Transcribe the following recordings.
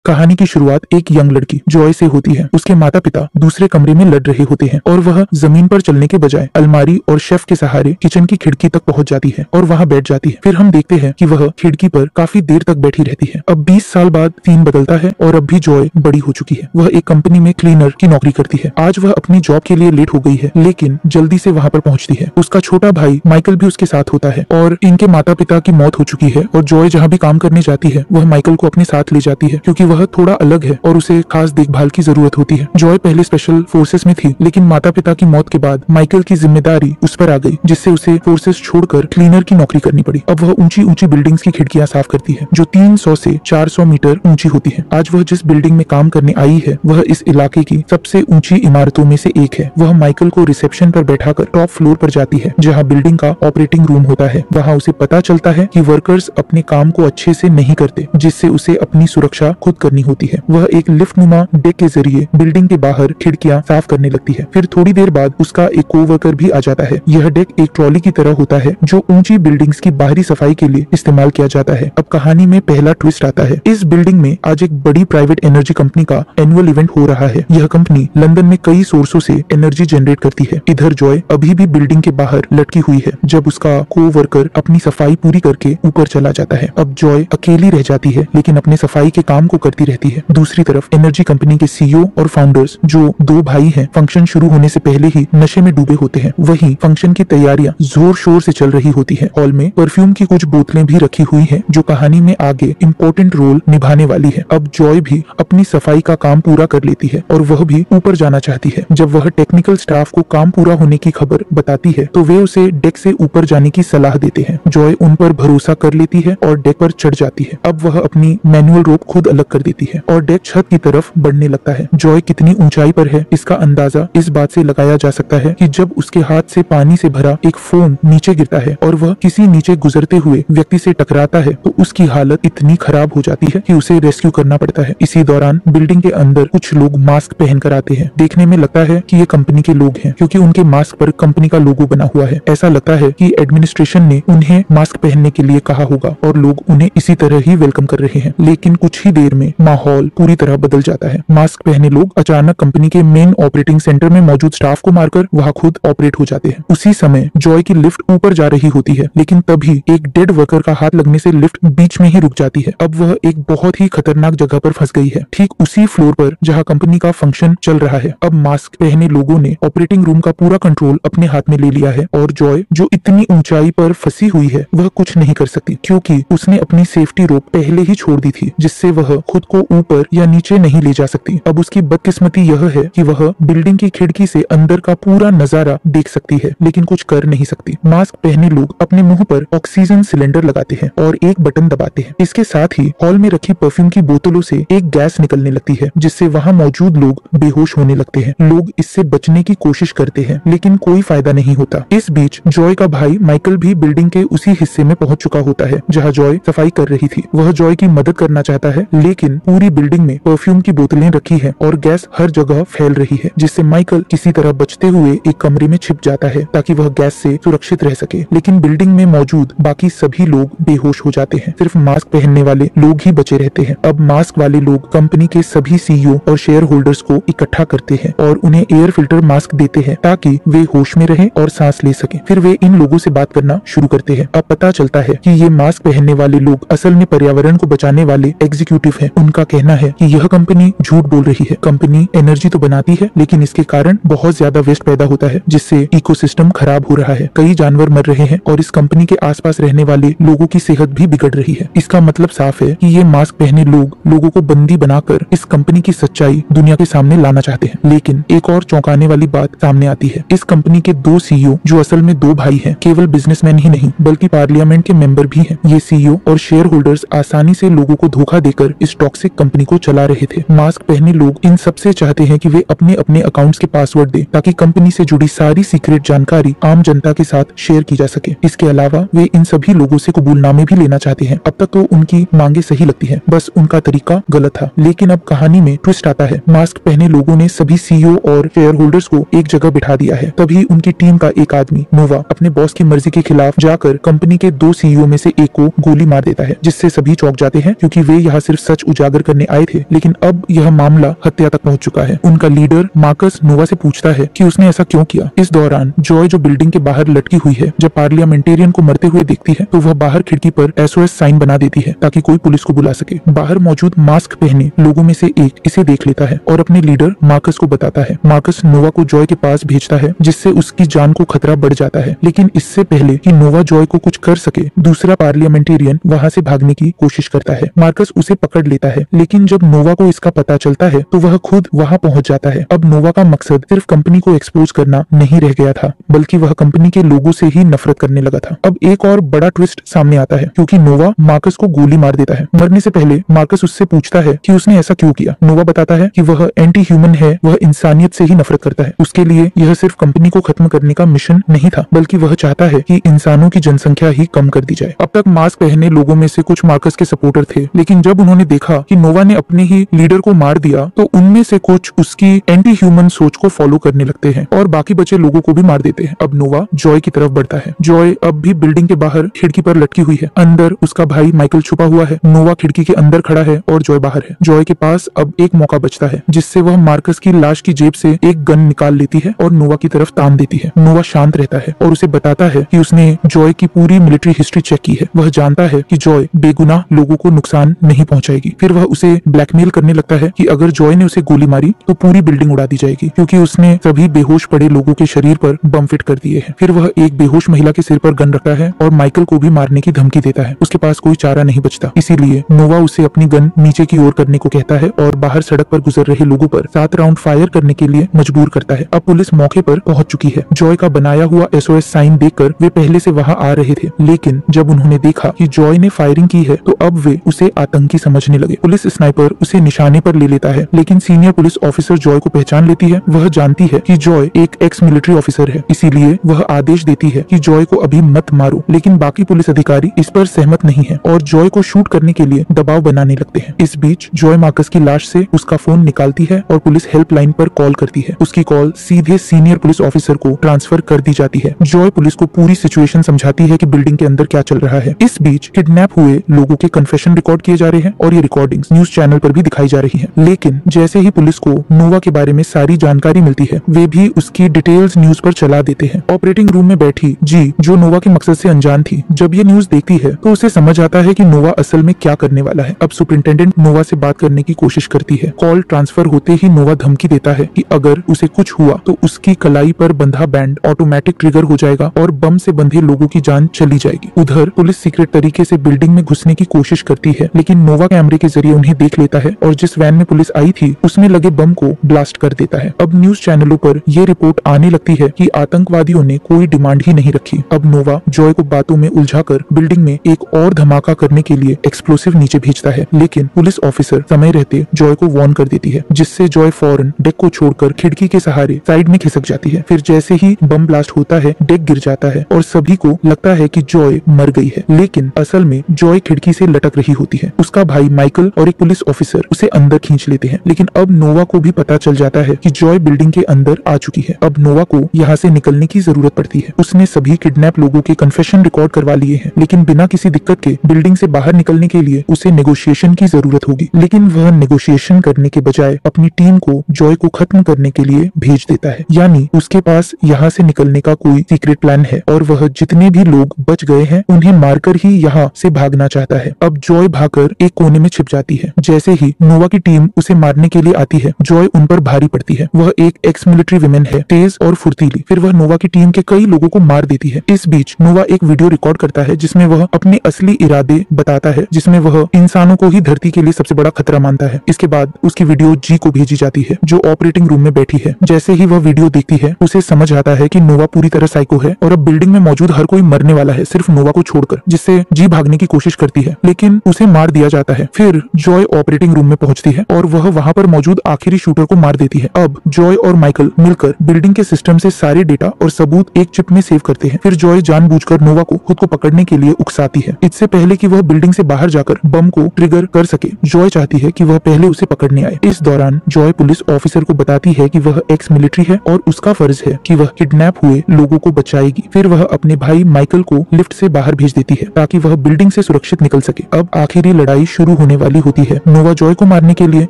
कहानी की शुरुआत एक यंग लड़की जॉय से होती है। उसके माता पिता दूसरे कमरे में लड़ रहे होते हैं और वह जमीन पर चलने के बजाय अलमारी और शेफ के सहारे किचन की खिड़की तक पहुंच जाती है और वहां बैठ जाती है। फिर हम देखते हैं कि वह खिड़की पर काफी देर तक बैठी रहती है। अब 20 साल बाद सीन बदलता है और अब भी जॉय बड़ी हो चुकी है। वह एक कंपनी में क्लीनर की नौकरी करती है। आज वह अपनी जॉब के लिए लेट हो गई है, लेकिन जल्दी से वहां पर पहुंचती है। उसका छोटा भाई माइकल भी उसके साथ होता है और इनके माता पिता की मौत हो चुकी है और जॉय जहाँ भी काम करने जाती है वह माइकल को अपने साथ ले जाती है क्योंकि वह थोड़ा अलग है और उसे खास देखभाल की जरूरत होती है। जॉय पहले स्पेशल फोर्सेस में थी, लेकिन माता पिता की मौत के बाद माइकल की जिम्मेदारी उस पर आ गई, जिससे उसे फोर्सेस छोड़कर क्लीनर की नौकरी करनी पड़ी। अब वह ऊंची ऊंची बिल्डिंग्स की खिड़कियां साफ करती है जो 300 से 400 मीटर ऊंची होती है। आज वह जिस बिल्डिंग में काम करने आई है वह इस इलाके की सबसे ऊंची इमारतों में से एक है। वह माइकल को रिसेप्शन पर बैठाकर टॉप फ्लोर पर जाती है जहाँ बिल्डिंग का ऑपरेटिंग रूम होता है। वहाँ उसे पता चलता है कि वर्कर्स अपने काम को अच्छे से नहीं करते, जिससे उसे अपनी सुरक्षा खुद करनी होती है। वह एक लिफ्ट नुमा डेक के जरिए बिल्डिंग के बाहर खिड़कियां साफ करने लगती है। फिर थोड़ी देर बाद उसका एक कोवर्कर भी आ जाता है। यह डेक एक ट्रॉली की तरह होता है जो ऊंची बिल्डिंग्स की बाहरी सफाई के लिए इस्तेमाल किया जाता है। अब कहानी में पहला ट्विस्ट आता है। इस बिल्डिंग में आज एक बड़ी प्राइवेट एनर्जी कंपनी का एनुअल इवेंट हो रहा है। यह कंपनी लंदन में कई सोर्सों से एनर्जी जनरेट करती है। इधर जॉय अभी भी बिल्डिंग के बाहर लटकी हुई है जब उसका कोवर्कर अपनी सफाई पूरी करके ऊपर चला जाता है। अब जॉय अकेली रह जाती है, लेकिन अपने सफाई के काम को करती रहती है। दूसरी तरफ एनर्जी कंपनी के सीईओ और फाउंडर्स, जो दो भाई हैं, फंक्शन शुरू होने से पहले ही नशे में डूबे होते हैं। वहीं फंक्शन की तैयारियां जोर शोर से चल रही होती है। हॉल में परफ्यूम की कुछ बोतलें भी रखी हुई हैं, जो कहानी में आगे इम्पोर्टेंट रोल निभाने वाली है। अब जॉय भी अपनी सफाई का काम पूरा कर लेती है और वह भी ऊपर जाना चाहती है। जब वह टेक्निकल स्टाफ को काम पूरा होने की खबर बताती है तो वे उसे डेक से ऊपर जाने की सलाह देते हैं। जॉय उन पर भरोसा कर लेती है और डेक पर चढ़ जाती है। अब वह अपनी मैनुअल रोप खुद अलग कर देती है और डेक छत की तरफ बढ़ने लगता है। जॉय कितनी ऊंचाई पर है इसका अंदाजा इस बात से लगाया जा सकता है कि जब उसके हाथ से पानी से भरा एक फोम नीचे गिरता है और वह किसी नीचे गुजरते हुए व्यक्ति से टकराता है तो उसकी हालत इतनी खराब हो जाती है कि उसे रेस्क्यू करना पड़ता है। इसी दौरान बिल्डिंग के अंदर कुछ लोग मास्क पहनकर आते हैं। देखने में लगता है कि ये कंपनी के लोग हैं क्योंकि उनके मास्क पर कंपनी का लोगो बना हुआ है। ऐसा लगता है कि एडमिनिस्ट्रेशन ने उन्हें मास्क पहनने के लिए कहा होगा और लोग उन्हें इसी तरह ही वेलकम कर रहे हैं। लेकिन कुछ ही देर में माहौल पूरी तरह बदल जाता है। मास्क पहने लोग अचानक कंपनी के मेन ऑपरेटिंग सेंटर में मौजूद स्टाफ को मारकर वहां खुद ऑपरेट हो जाते हैं। उसी समय जॉय की लिफ्ट ऊपर जा रही होती है, लेकिन तभी एक डेड वर्कर का हाथ लगने से लिफ्ट बीच में ही रुक जाती है। अब वह एक बहुत ही खतरनाक जगह पर फंस गई है, ठीक उसी फ्लोर पर जहां कंपनी का फंक्शन चल रहा है। अब मास्क पहने लोगों ने ऑपरेटिंग रूम का पूरा कंट्रोल अपने हाथ में ले लिया है और जॉय, जो इतनी ऊंचाई पर फंसी हुई है, वह कुछ नहीं कर सकती क्योंकि उसने अपनी सेफ्टी रोप पहले ही छोड़ दी थी, जिससे वह खुद को ऊपर या नीचे नहीं ले जा सकती। अब उसकी बदकिस्मती यह है कि वह बिल्डिंग की खिड़की से अंदर का पूरा नजारा देख सकती है, लेकिन कुछ कर नहीं सकती। मास्क पहने लोग अपने मुंह पर ऑक्सीजन सिलेंडर लगाते हैं और एक बटन दबाते हैं। इसके साथ ही हॉल में रखी परफ्यूम की बोतलों से एक गैस निकलने लगती है, जिससे वहां मौजूद लोग बेहोश होने लगते हैं। लोग इससे बचने की कोशिश करते हैं, लेकिन कोई फायदा नहीं होता। इस बीच जॉय का भाई माइकल भी बिल्डिंग के उसी हिस्से में पहुंच चुका होता है जहां जॉय सफाई कर रही थी। वह जॉय की मदद करना चाहता है, लेकिन पूरी बिल्डिंग में परफ्यूम की बोतलें रखी है और गैस हर जगह फैल रही है, जिससे माइकल किसी तरह बचते हुए एक कमरे में छिप जाता है ताकि वह गैस से सुरक्षित रह सके। लेकिन बिल्डिंग में मौजूद बाकी सभी लोग बेहोश हो जाते हैं, सिर्फ मास्क पहनने वाले लोग ही बचे रहते हैं। अब मास्क वाले लोग कंपनी के सभी सीईओ और शेयर होल्डर्स को इकट्ठा करते हैं और उन्हें एयर फिल्टर मास्क देते हैं ताकि वे होश में रहें और सांस ले सकें। फिर वे इन लोगों से बात करना शुरू करते हैं। अब पता चलता है कि ये मास्क पहनने वाले लोग असल में पर्यावरण को बचाने वाले एग्जीक्यूटिव हैं। उनका कहना है कि यह कंपनी झूठ बोल रही है। कंपनी एनर्जी तो बनाती है, लेकिन इसके कारण बहुत ज्यादा वेस्ट पैदा होता है, जिससे इकोसिस्टम खराब हो रहा है। कई जानवर मर रहे हैं और इस कंपनी के आसपास रहने वाले लोगों की सेहत भी बिगड़ रही है। इसका मतलब साफ है कि ये मास्क पहने लोग लोगों को बंदी बनाकर इस कंपनी की सच्चाई दुनिया के सामने लाना चाहते हैं। लेकिन एक और चौंकाने वाली बात सामने आती है। इस कंपनी के दो सीईओ, जो असल में दो भाई हैं, केवल बिजनेसमैन ही नहीं बल्कि पार्लियामेंट के मेंबर भी हैं। ये सीईओ और शेयर होल्डर्स आसानी से लोगों को धोखा देकर इस टॉक्सिक कंपनी को चला रहे थे। मास्क पहने लोग इन सबसे चाहते हैं कि वे अपने अपने अकाउंट्स के पासवर्ड दें ताकि कंपनी से जुड़ी सारी सीक्रेट जानकारी आम जनता के साथ शेयर की जा सके। इसके अलावा वे इन सभी लोगों से कबूलनामे भी लेना चाहते हैं। अब तक तो उनकी मांगे सही लगती हैं, बस उनका तरीका गलत था। लेकिन अब कहानी में ट्विस्ट आता है। मास्क पहने लोगों ने सभी सीईओ और शेयर होल्डर्स को एक जगह बिठा दिया है। तभी उनकी टीम का एक आदमी नोवा अपने बॉस की मर्जी के खिलाफ जाकर कंपनी के दो सीईओ में से एक को गोली मार देता है, जिससे सभी चौंक जाते हैं क्योंकि वे यहाँ सिर्फ सच उजागर करने आए थे, लेकिन अब यह मामला हत्या तक पहुंच चुका है। उनका लीडर मार्कस नोवा से पूछता है कि उसने ऐसा क्यों किया। इस दौरान जॉय, जो बिल्डिंग के बाहर लटकी हुई है, जब पार्लियामेंटेरियन को मरते हुए देखती है तो वह बाहर खिड़की पर SOS साइन बना देती है ताकि कोई पुलिस को बुला सके। बाहर मौजूद मास्क पहने लोगों में से एक इसे देख लेता है और अपने लीडर मार्कस को बताता है। मार्कस नोवा को जॉय के पास भेजता है, जिससे उसकी जान को खतरा बढ़ जाता है। लेकिन इससे पहले कि नोवा जॉय को कुछ कर सके, दूसरा पार्लियामेंटेरियन वहां से भागने की कोशिश करता है। मार्कस उसे पकड़ लेता है, लेकिन जब नोवा को इसका पता चलता है तो वह खुद वहां पहुंच जाता है। अब नोवा का मकसद सिर्फ कंपनी को एक्सपोज करना नहीं रह गया था, बल्कि वह कंपनी के लोगों से ही नफरत करने लगा था। अब एक और बड़ा ट्विस्ट सामने आता है, क्योंकि नोवा मार्कस को गोली मार देता है। मरने से पहले मार्कस उससे पूछता है कि उसने ऐसा क्यों किया। नोवा बताता है कि वह एंटी ह्यूमन है, वह इंसानियत से ही नफरत करता है। उसके लिए यह सिर्फ कंपनी को खत्म करने का मिशन नहीं था, बल्कि वह चाहता है कि इंसानों की जनसंख्या ही कम कर दी जाए। अब तक मास्क पहने लोगों में से कुछ मार्कस के सपोर्टर थे, लेकिन जब उन्होंने देखा कि नोवा ने अपने ही लीडर को मार दिया तो उनमें से कुछ उसकी एंटी ह्यूमन सोच को फॉलो करने लगते हैं और बाकी बचे लोगों को भी मार देते हैं। अब नोवा जॉय की तरफ बढ़ता है। जॉय अब भी बिल्डिंग के बाहर खिड़की पर लटकी हुई है। अंदर उसका भाई माइकल छुपा हुआ है। नोवा खिड़की के अंदर खड़ा है और जॉय बाहर है। जॉय के पास अब एक मौका बचता है, जिससे वह मार्कस की लाश की जेब से एक गन निकाल लेती है और नोवा की तरफ तान देती है। नोवा शांत रहता है और उसे बताता है कि उसने जॉय की पूरी मिलिट्री हिस्ट्री चेक की है। वह जानता है कि जॉय बेगुनाह लोगों को नुकसान नहीं पहुंचाएगी। फिर वह उसे ब्लैकमेल करने लगता है कि अगर जॉय ने उसे गोली मारी तो पूरी बिल्डिंग उड़ा दी जाएगी, क्योंकि उसने सभी बेहोश पड़े लोगों के शरीर पर बम फिट कर दिए हैं। फिर वह एक बेहोश महिला के सिर पर गन रखता है और माइकल को भी मारने की धमकी देता है। उसके पास कोई चारा नहीं बचता, इसीलिए नोवा उसे अपनी गन नीचे की ओर करने को कहता है और बाहर सड़क पर गुजर रहे लोगों पर 7 राउंड फायर करने के लिए मजबूर करता है। अब पुलिस मौके पर पहुंच चुकी है। जॉय का बनाया हुआ SOS साइन देखकर वे पहले से वहां आ रहे थे, लेकिन जब उन्होंने देखा कि जॉय ने फायरिंग की है तो अब वे उसे आतंकी समझने लगे। पुलिस स्नाइपर उसे निशाने पर ले लेता है, लेकिन सीनियर पुलिस ऑफिसर जॉय को पहचान लेती है। वह जानती है कि जॉय एक एक्स मिलिट्री ऑफिसर है, इसीलिए वह आदेश देती है कि जॉय को अभी मत मारो। लेकिन बाकी पुलिस अधिकारी इस पर सहमत नहीं है और जॉय को शूट करने के लिए दबाव बनाने लगते हैं। इस बीच जॉय मार्कस की लाश से उसका फोन निकालती है और पुलिस हेल्पलाइन पर कॉल करती है। उसकी कॉल सीधे सीनियर पुलिस ऑफिसर को ट्रांसफर कर दी जाती है। जॉय पुलिस को पूरी सिचुएशन समझाती है कि बिल्डिंग के अंदर क्या चल रहा है। इस बीच किडनैप हुए लोगों के कन्फेशन रिकॉर्ड किए जा रहे हैं और ये रिकॉर्डिंग्स न्यूज चैनल पर भी दिखाई जा रही हैं। लेकिन जैसे ही पुलिस को नोवा के बारे में सारी जानकारी मिलती है, वे भी उसकी डिटेल्स न्यूज पर चला देते हैं। ऑपरेटिंग रूम में बैठी जी, जो नोवा के मकसद से अनजान थी, जब ये न्यूज देखती है तो उसे समझ आता है कि नोवा असल में क्या करने वाला है। अब सुपरिंटेंडेंट नोवा से बात करने की कोशिश करती है। कॉल ट्रांसफर होते ही नोवा धमकी देता है कि अगर उसे कुछ हुआ तो उसकी कलाई पर बंधा बैंड ऑटोमेटिक ट्रिगर हो जाएगा और बम से बंधे लोगों की जान चली जाएगी। उधर पुलिस सीक्रेट तरीके से बिल्डिंग में घुसने की कोशिश करती है, लेकिन नोवा कैमरे के जरिए उन्हें देख लेता है और जिस वैन में पुलिस आई थी उसमें लगे बम को ब्लास्ट कर देता है। अब न्यूज चैनलों पर यह रिपोर्ट आने लगती है कि आतंकवादियों ने कोई डिमांड ही नहीं रखी। अब नोवा जॉय को बातों में उलझाकर बिल्डिंग में एक और धमाका करने के लिए एक्सप्लोसिव नीचे भेजता है, लेकिन पुलिस ऑफिसर समय रहते जॉय को वार्न कर देती है, जिससे जॉय फौरन डेक को छोड़कर खिड़की के सहारे साइड में खिसक जाती है। फिर जैसे ही बम ब्लास्ट होता है, डेक गिर जाता है और सभी को लगता है कि जॉय मर गई है, लेकिन असल में जॉय खिड़की से लटक रही होती है। उसका भाई माइकल और एक पुलिस ऑफिसर उसे अंदर खींच लेते हैं, लेकिन अब नोवा को भी पता चल जाता है कि जॉय बिल्डिंग के अंदर आ चुकी है। अब नोवा को यहाँ से निकलने की जरूरत पड़ती है। उसने सभी किडनैप लोगों के कन्फेशन रिकॉर्ड करवा लिए हैं, लेकिन बिना किसी दिक्कत के बिल्डिंग से बाहर निकलने के लिए उसे नेगोशिएशन की जरूरत होगी। लेकिन वह नेगोशिएशन करने के बजाय अपनी टीम को जॉय को खत्म करने के लिए भेज देता है, यानी उसके पास यहाँ से निकलने का कोई सीक्रेट प्लान है और वह जितने भी लोग बच गए हैं उन्हें मारकर ही यहाँ से भागना चाहता है। अब जॉय भागकर एक कोने में छिप जाती है। जैसे ही नोवा की टीम उसे मारने के लिए आती है, जॉय उन पर भारी पड़ती है। वह एक एक्स मिलिट्री विमेन है, तेज और फुर्तीली। फिर वह नोवा की टीम के कई लोगों को मार देती है। इस बीच नोवा एक वीडियो रिकॉर्ड करता है जिसमें वह अपने असली इरादे बताता है, जिसमें वह इंसानों को ही धरती के लिए सबसे बड़ा खतरा मानता है। इसके बाद उसकी वीडियो जी को भेजी जाती है, जो ऑपरेटिंग रूम में बैठी है। जैसे ही वह वीडियो देखती है, उसे समझ आता है कि नोवा पूरी तरह साइको है और अब बिल्डिंग में मौजूद हर कोई मरने वाला है, सिर्फ नोवा को छोड़कर, जिससे जी भागने की कोशिश करती है, लेकिन उसे मार दिया जाता है। फिर जॉय ऑपरेटिंग रूम में पहुंचती है और वह वहां पर मौजूद आखिरी शूटर को मार देती है। अब जॉय और माइकल मिलकर बिल्डिंग के सिस्टम से सारे डेटा और सबूत एक चिप में सेव करते हैं। फिर जॉय जानबूझकर नोवा को खुद को पकड़ने के लिए उकसाती है, इससे पहले कि वह बिल्डिंग से बाहर जाकर बम को ट्रिगर कर सके। जॉय चाहती है कि वह पहले उसे पकड़ने आए। इस दौरान जॉय पुलिस ऑफिसर को बताती है कि वह एक्स मिलिट्री है और उसका फर्ज है कि वह किडनैप हुए लोगों को बचाएगी। फिर वह अपने भाई माइकल को लिफ्ट से बाहर भेज देती है ताकि वह बिल्डिंग से सुरक्षित निकल सके। अब आखिरी लड़ाई शुरू होने वाली होती है। नोवा जॉय को मारने के लिए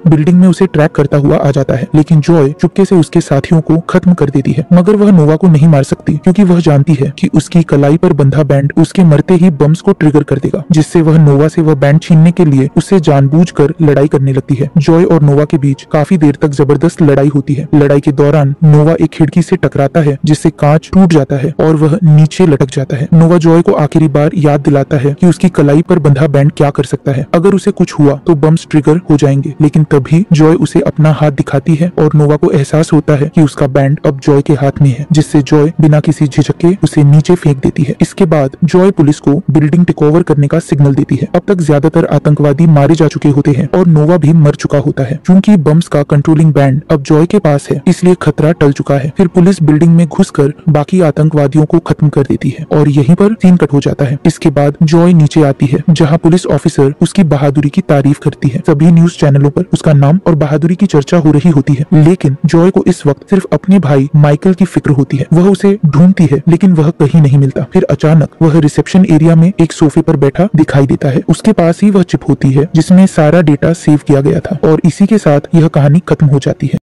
बिल्डिंग में उसे ट्रैक करता हुआ आ जाता है, लेकिन जॉय चुपके से उसके साथियों को खत्म कर देती है। मगर वह नोवा को नहीं मार सकती क्योंकि वह जानती है कि उसकी कलाई पर बंधा बैंड उसके मरते ही बम्स को ट्रिगर कर देगा, जिससे वह नोवा से वह बैंड छीनने के लिए उससे जानबूझकर लड़ाई करने लगती है। जॉय और नोवा के बीच काफी देर तक जबरदस्त लड़ाई होती है। लड़ाई के दौरान नोवा एक खिड़की से टकराता है, जिससे कांच टूट जाता है और वह नीचे लटक जाता है। नोवा जॉय को आखिरी बार याद दिलाता है कि उसकी कलाई पर बंधा बैंड क्या कर सकता है। अगर उसे कुछ हुआ तो बम्स ट्रिगर हो जाएंगे, लेकिन तभी जॉय उसे अपना हाथ दिखाती है और नोवा को एहसास होता है कि उसका बैंड अब जॉय के हाथ में है, जिससे जॉय बिना किसी झिझक के उसे नीचे फेंक देती है। इसके बाद जॉय पुलिस को बिल्डिंग टेक ओवर करने का सिग्नल देती है। अब तक ज्यादातर आतंकवादी मारे जा चुके होते हैं और नोवा भी मर चुका होता है। क्योंकि बम्स का कंट्रोलिंग बैंड अब जॉय के पास है, इसलिए खतरा टल चुका है। फिर पुलिस बिल्डिंग में घुसकर बाकी आतंकवादियों को खत्म कर देती है और यहीं पर सीन कट हो जाता है। इसके बाद जॉय नीचे आती है, जहां पुलिस ऑफिसर उसकी बहादुरी की तारीफ करती है। सभी न्यूज चैनलों पर उसका नाम और बहादुरी की चर्चा हो रही होती है, लेकिन जॉय को इस वक्त सिर्फ अपने भाई माइकल की फिक्र होती है। वह उसे ढूंढती है, लेकिन वह कहीं नहीं मिलता। फिर अचानक वह रिसेप्शन एरिया में एक सोफे पर बैठा दिखाई देता है। उसके पास ही वह चिप होती है जिसमें सारा डेटा सेव किया गया था और इसी के साथ यह कहानी खत्म हो जाती है।